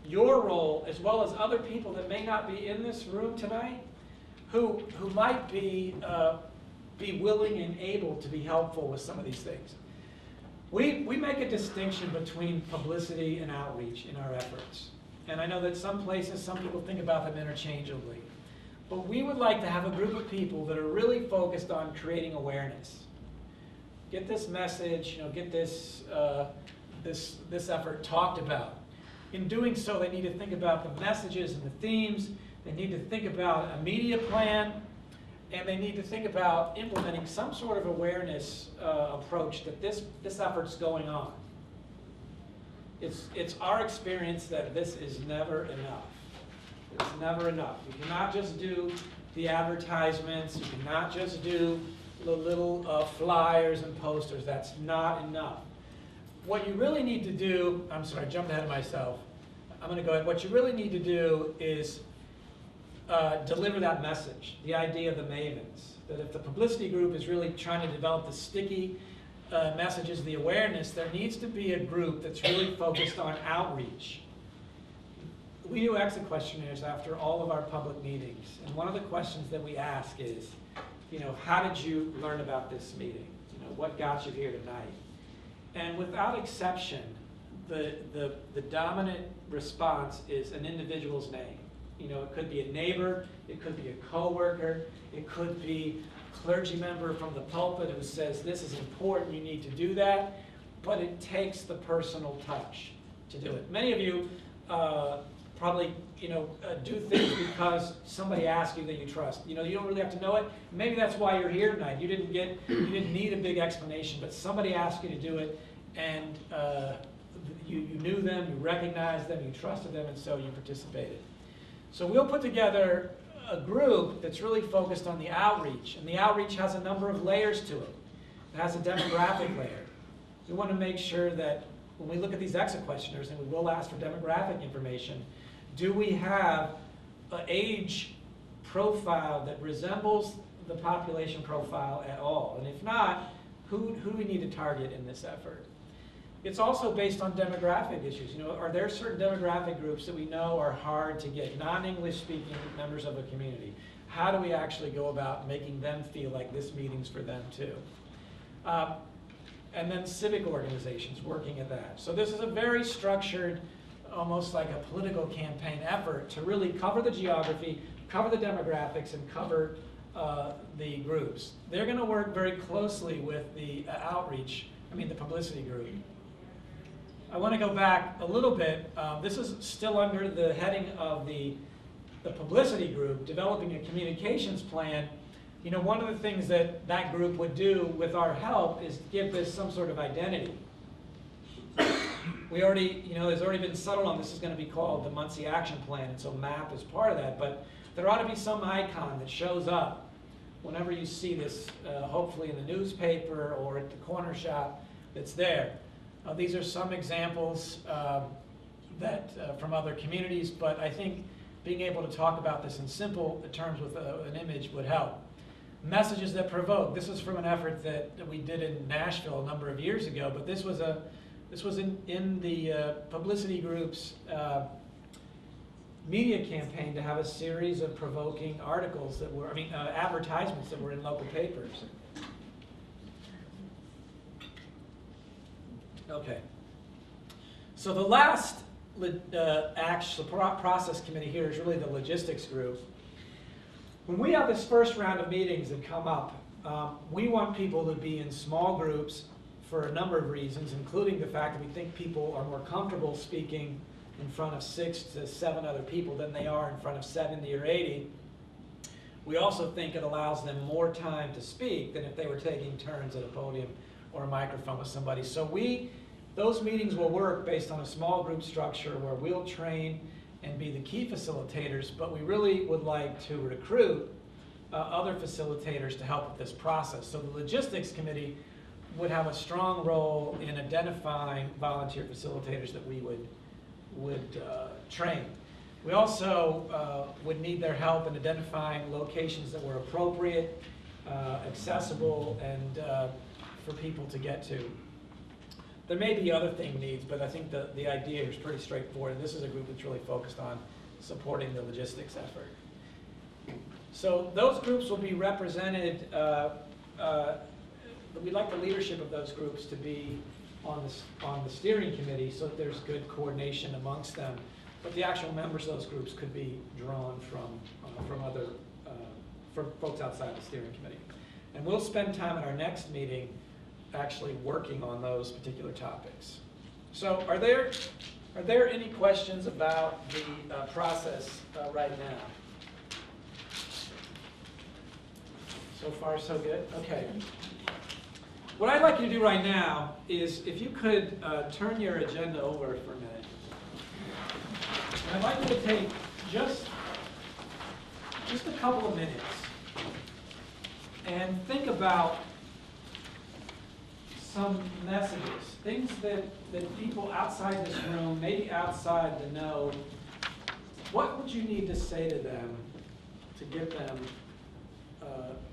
your role, as well as other people that may not be in this room tonight, who might be willing and able to be helpful with some of these things. We make a distinction between publicity and outreach in our efforts. And I know that some places, some people think about them interchangeably. But we would like to have a group of people that are really focused on creating awareness. Get this message, get this, this effort talked about. In doing so, they need to think about the messages and the themes. They need to think about a media plan. And they need to think about implementing some sort of awareness approach that this effort's going on. It's our experience that this is never enough. It's never enough. You cannot just do the advertisements. You cannot just do the little flyers and posters. That's not enough. What you really need to do, I'm sorry, I jumped ahead of myself. I'm going to go ahead. What you really need to do is deliver that message, the idea of the mavens. That if the publicity group is really trying to develop the sticky messages, the awareness, there needs to be a group that's really focused on outreach. We do exit questionnaires after all of our public meetings, and one of the questions that we ask is, how did you learn about this meeting? What got you here tonight? And without exception, the dominant response is an individual's name. It could be a neighbor, it could be a coworker, it could be a clergy member from the pulpit who says this is important, you need to do that, but it takes the personal touch to do it. Many of you probably do things because somebody asked you that you trust. You don't really have to know it. Maybe that's why you're here tonight. You didn't need a big explanation, but somebody asked you to do it, and you knew them, you recognized them, you trusted them, and so you participated. So we'll put together a group that's really focused on the outreach, and the outreach has a number of layers to it. It has a demographic layer. We want to make sure that when we look at these exit questionnaires, and we will ask for demographic information, do we have an age profile that resembles the population profile at all? And if not, who do we need to target in this effort? It's also based on demographic issues. Are there certain demographic groups that we know are hard to get, non-English speaking members of a community? How do we actually go about making them feel like this meeting's for them too? And then civic organizations working at that. So this is a very structured, almost like a political campaign effort to really cover the geography, cover the demographics, and cover the groups. They're going to work very closely with the the publicity group. I want to go back a little bit. This is still under the heading of the publicity group, developing a communications plan. One of the things that group would do with our help is give this some sort of identity. We already, there's already been settled on this is going to be called the Muncie Action Plan, and so MAP is part of that, but there ought to be some icon that shows up whenever you see this, hopefully in the newspaper or at the corner shop that's there. These are some examples from other communities, but I think being able to talk about this in simple terms with an image would help. Messages that provoke. This is from an effort that we did in Nashville a number of years ago, but this was in the publicity group's media campaign to have a series of provoking articles that were, advertisements that were in local papers. Okay. So the last process committee here is really the logistics group. When we have this first round of meetings that come up, we want people to be in small groups for a number of reasons, including the fact that we think people are more comfortable speaking in front of 6 to 7 other people than they are in front of 70 or 80. We also think it allows them more time to speak than if they were taking turns at a podium or a microphone with somebody. So those meetings will work based on a small group structure where we'll train and be the key facilitators, but we really would like to recruit other facilitators to help with this process. So the logistics committee would have a strong role in identifying volunteer facilitators that we would train. We also would need their help in identifying locations that were appropriate, accessible, and for people to get to. There may be other thing needs, but I think the idea here is pretty straightforward, and this is a group that's really focused on supporting the logistics effort. So those groups will be represented, we'd like the leadership of those groups to be on the steering committee so that there's good coordination amongst them. But the actual members of those groups could be drawn from folks outside the steering committee. And we'll spend time at our next meeting actually working on those particular topics. So are there any questions about the process right now? So far, so good? Okay. What I'd like you to do right now is, if you could turn your agenda over for a minute. And I'd like you to take just a couple of minutes and think about some messages, things that people outside this room, maybe outside the know, what would you need to say to them to get them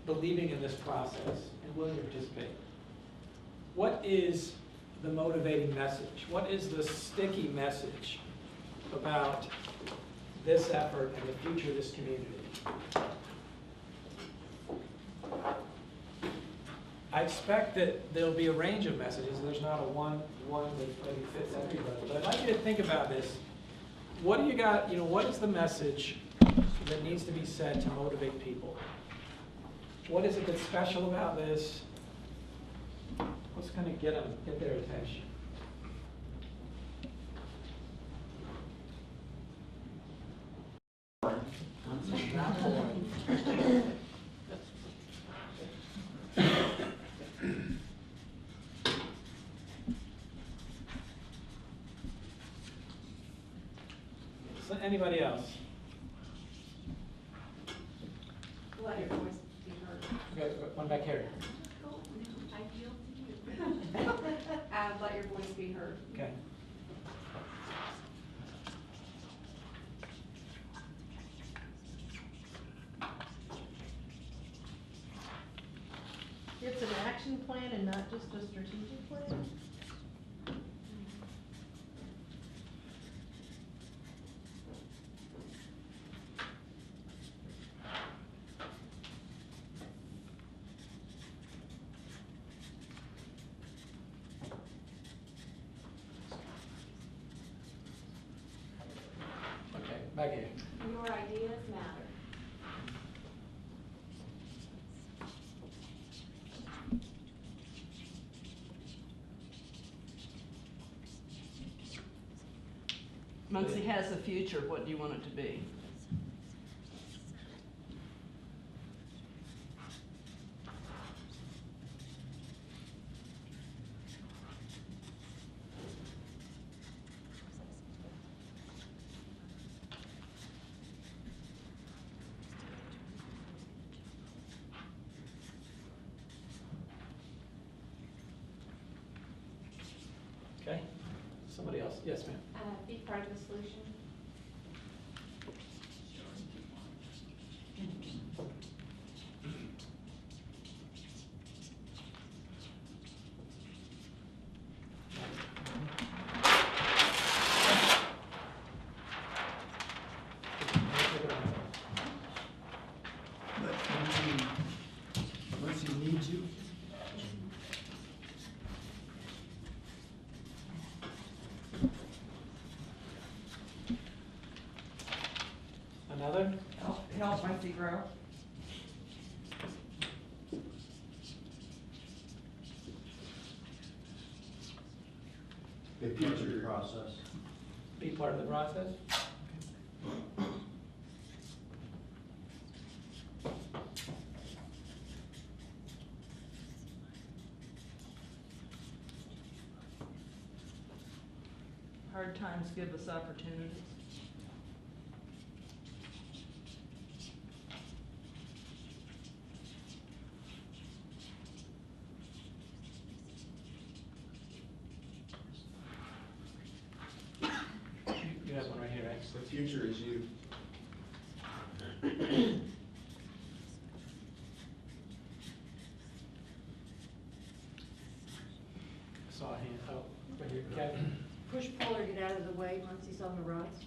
believing in this process and willing to participate? What is the motivating message? What is the sticky message about this effort and the future of this community? I expect that there'll be a range of messages. There's not a one that maybe fits everybody. But I'd like you to think about this. What do you got, what is the message that needs to be said to motivate people? What is it that's special about this? What's going to get their attention? So anybody else? Let your voice be heard. Okay, one back here. I yield to you. Let your voice be heard. Okay. It's an action plan and not just a strategic plan? Okay, back here. Your ideas matter. Muncie has a future, what do you want it to be? Okay. Somebody else? Yes, ma'am. Be part of the solution. Muncie needs you. Another? Help Muncie grow. The future process. Be part of the process? Hard times give us opportunities. You have one right here, right? The future is you. Saw a hand. Oh, push pull or get out of the way once he's on the rods?